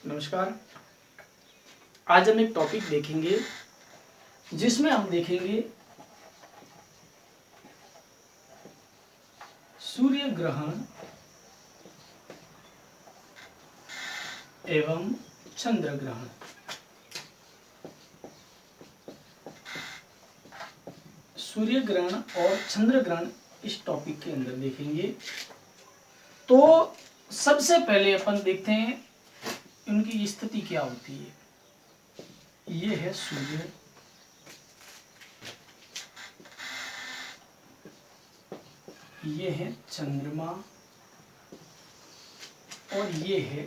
नमस्कार। आज हम एक टॉपिक देखेंगे जिसमें हम देखेंगे सूर्य ग्रहण एवं चंद्र ग्रहण। सूर्य ग्रहण और चंद्र ग्रहण इस टॉपिक के अंदर देखेंगे। तो सबसे पहले अपन देखते हैं उनकी स्थिति क्या होती है। ये है सूर्य, ये है चंद्रमा और ये है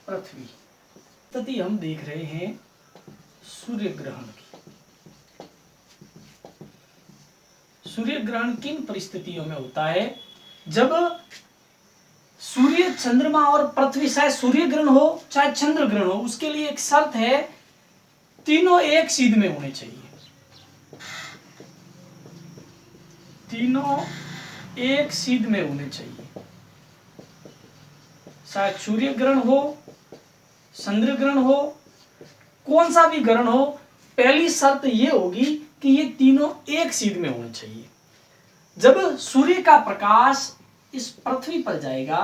पृथ्वी। स्थिति हम देख रहे हैं सूर्य ग्रहण की। सूर्य ग्रहण किन परिस्थितियों में होता है? जब सूर्य, चंद्रमा और पृथ्वी, चाहे सूर्य ग्रहण हो चाहे चंद्र ग्रहण हो, उसके लिए एक शर्त है, तीनों एक सीध में होने चाहिए। तीनों एक सीध में होने चाहिए। चाहे सूर्य ग्रहण हो, चंद्र ग्रहण हो, कौन सा भी ग्रहण हो, पहली शर्त यह होगी कि ये तीनों एक सीध में होने चाहिए। जब सूर्य का प्रकाश इस पृथ्वी पर जाएगा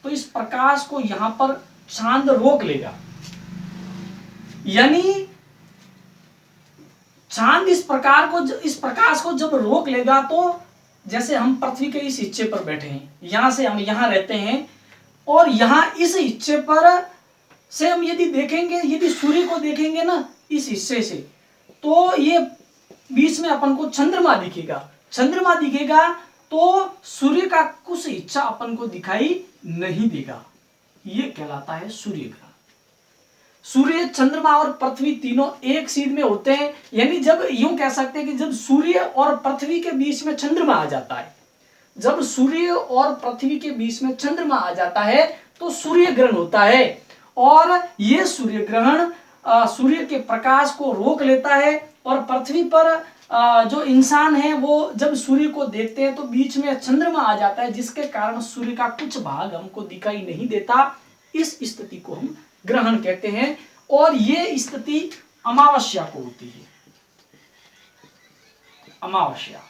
तो इस प्रकाश को यहां पर चांद रोक लेगा। यानी चांद इस प्रकाश को जब रोक लेगा तो जैसे हम पृथ्वी के इस हिस्से पर बैठे हैं, यहां से हम यहां रहते हैं और यहां इस हिस्से पर से हम यदि देखेंगे, यदि सूर्य को देखेंगे ना इस हिस्से से, तो ये बीच में अपन को चंद्रमा दिखेगा। चंद्रमा दिखेगा तो सूर्य का कुछ हिस्सा अपन को दिखाई नहीं देगा। ये कहलाता है सूर्य ग्रहण। सूर्य, चंद्रमा और पृथ्वी तीनों एक सीध में होते हैं। यानी जब यूं कह सकते हैं कि जब सूर्य और पृथ्वी के बीच में चंद्रमा आ जाता है, जब सूर्य और पृथ्वी के बीच में चंद्रमा आ जाता है तो सूर्य ग्रहण होता है। और ये सूर्य ग्रहण सूर्य के प्रकाश को रोक लेता है और पृथ्वी पर जो इंसान है वो जब सूर्य को देखते हैं तो बीच में चंद्रमा आ जाता है, जिसके कारण सूर्य का कुछ भाग हमको दिखाई नहीं देता। इस स्थिति को हम ग्रहण कहते हैं और ये स्थिति अमावस्या को होती है। अमावस्या,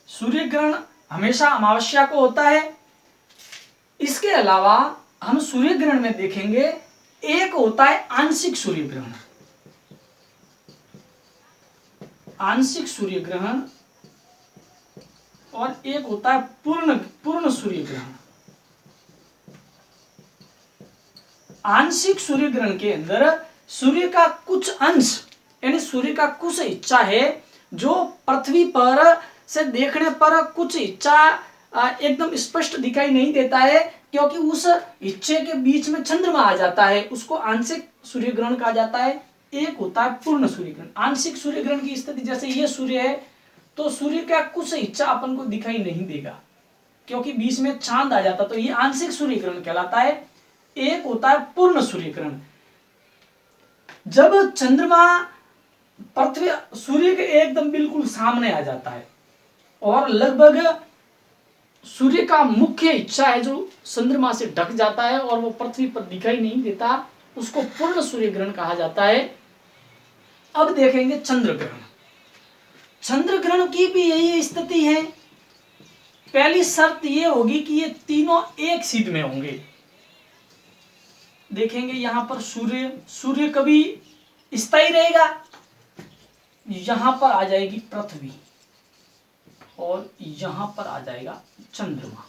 सूर्य ग्रहण हमेशा अमावस्या को होता है। इसके अलावा हम सूर्य ग्रहण में देखेंगे, एक होता है आंशिक सूर्य ग्रहण। आंशिक सूर्य ग्रहण और एक होता है पूर्ण सूर्य ग्रहण। आंशिक सूर्य ग्रहण के अंदर सूर्य का कुछ अंश, यानी सूर्य का कुछ हिस्सा है जो पृथ्वी पर से देखने पर कुछ हिस्सा एकदम स्पष्ट दिखाई नहीं देता है, क्योंकि उस हिस्से के बीच में चंद्रमा आ जाता है। उसको आंशिक सूर्य ग्रहण कहा जाता है। एक होता है पूर्ण सूर्य ग्रहण। आंशिक सूर्य ग्रहण की स्थिति, जैसे ये सूर्य है तो सूर्य का कुछ हिस्सा अपन को दिखाई नहीं देगा क्योंकि बीच में चांद आ जाता, तो ये आंशिक सूर्य ग्रहण कहलाता है। एक होता है पूर्ण सूर्य ग्रहण, जब चंद्रमा पृथ्वी सूर्य के एकदम बिल्कुल सामने आ जाता है और लगभग सूर्य का मुख्य हिस्सा है जो चंद्रमा से ढक जाता है और वो पृथ्वी पर दिखाई नहीं देता, उसको पूर्ण सूर्य ग्रहण कहा जाता है। अब देखेंगे चंद्र ग्रहण। चंद्र ग्रहण की भी यही स्थिति है। पहली शर्त ये होगी कि ये तीनों एक सीध में होंगे। देखेंगे यहां पर सूर्य कभी स्थायी रहेगा, यहां पर आ जाएगी पृथ्वी और यहां पर आ जाएगा चंद्रमा।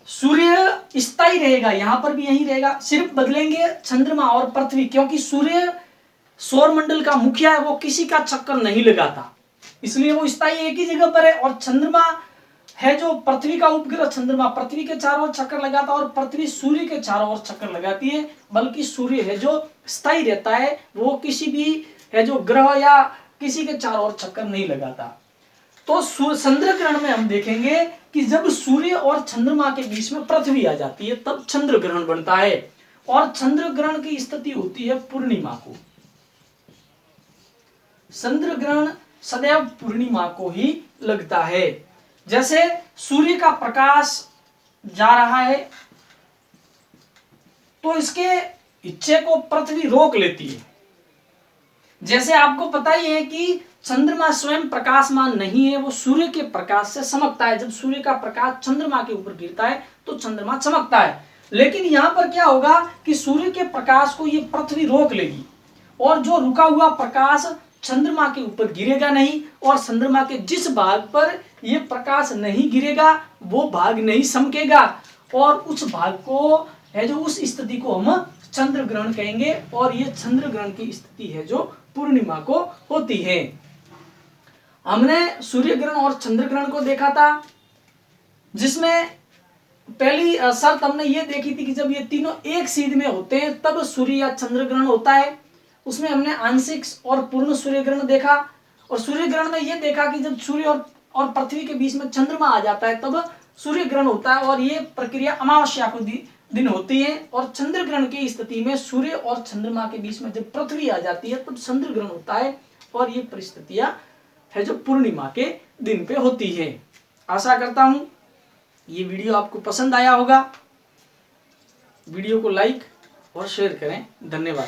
सूर्य स्थायी रहेगा, यहां पर भी यही रहेगा, सिर्फ बदलेंगे चंद्रमा और पृथ्वी, क्योंकि सूर्य सौर मंडल का मुखिया है, वो किसी का चक्कर नहीं लगाता, इसलिए वो स्थायी एक ही जगह पर है। और चंद्रमा है जो पृथ्वी का उपग्रह, चंद्रमा पृथ्वी के चारों ओर चक्कर लगाता है और पृथ्वी सूर्य के चारों ओर चक्कर लगाती है। बल्कि सूर्य है जो स्थायी रहता है, वो किसी भी है जो ग्रह या किसी के चारों ओर चक्कर नहीं लगाता। तो चंद्र ग्रहण में हम देखेंगे कि जब सूर्य और चंद्रमा के बीच में पृथ्वी आ जाती है तब चंद्र ग्रहण बनता है। और चंद्र ग्रहण की स्थिति होती है पूर्णिमा को। चंद्र ग्रहण सदैव पूर्णिमा को ही लगता है। जैसे सूर्य का प्रकाश जा रहा है तो इसके हिस्से को पृथ्वी रोक लेती है। जैसे आपको पता ही है कि चंद्रमा स्वयं प्रकाशमान नहीं है, वो सूर्य के प्रकाश से चमकता है। जब सूर्य का प्रकाश चंद्रमा के ऊपर गिरता है तो चंद्रमा चमकता है। लेकिन यहां पर क्या होगा कि सूर्य के प्रकाश को ये पृथ्वी रोक लेगी और जो रुका हुआ प्रकाश चंद्रमा के ऊपर गिरेगा नहीं, और चंद्रमा के जिस भाग पर यह प्रकाश नहीं गिरेगा वो भाग नहीं चमकेगा, और उस भाग को है जो उस स्थिति को हम चंद्र ग्रहण कहेंगे। और ये चंद्र ग्रहण की स्थिति है जो पूर्णिमा को होती है। हमने सूर्य ग्रहण और चंद्र ग्रहण को देखा था, जिसमें पहली शर्त हमने ये देखी थी कि जब ये तीनों एक सीध में होते हैं तब सूर्य या चंद्र ग्रहण होता है। उसमें हमने आंशिक और पूर्ण सूर्य ग्रहण देखा, और सूर्य ग्रहण में यह देखा कि जब सूर्य और पृथ्वी के बीच में चंद्रमा आ जाता है तब सूर्य ग्रहण होता है, और ये प्रक्रिया अमावस्या को दिन होती है। और चंद्र ग्रहण की स्थिति में सूर्य और चंद्रमा के बीच में जब पृथ्वी आ जाती है तब चंद्र ग्रहण होता है, और ये परिस्थितियां है जो पूर्णिमा के दिन पे होती है। आशा करता हूं ये वीडियो आपको पसंद आया होगा। वीडियो को लाइक और शेयर करें। धन्यवाद।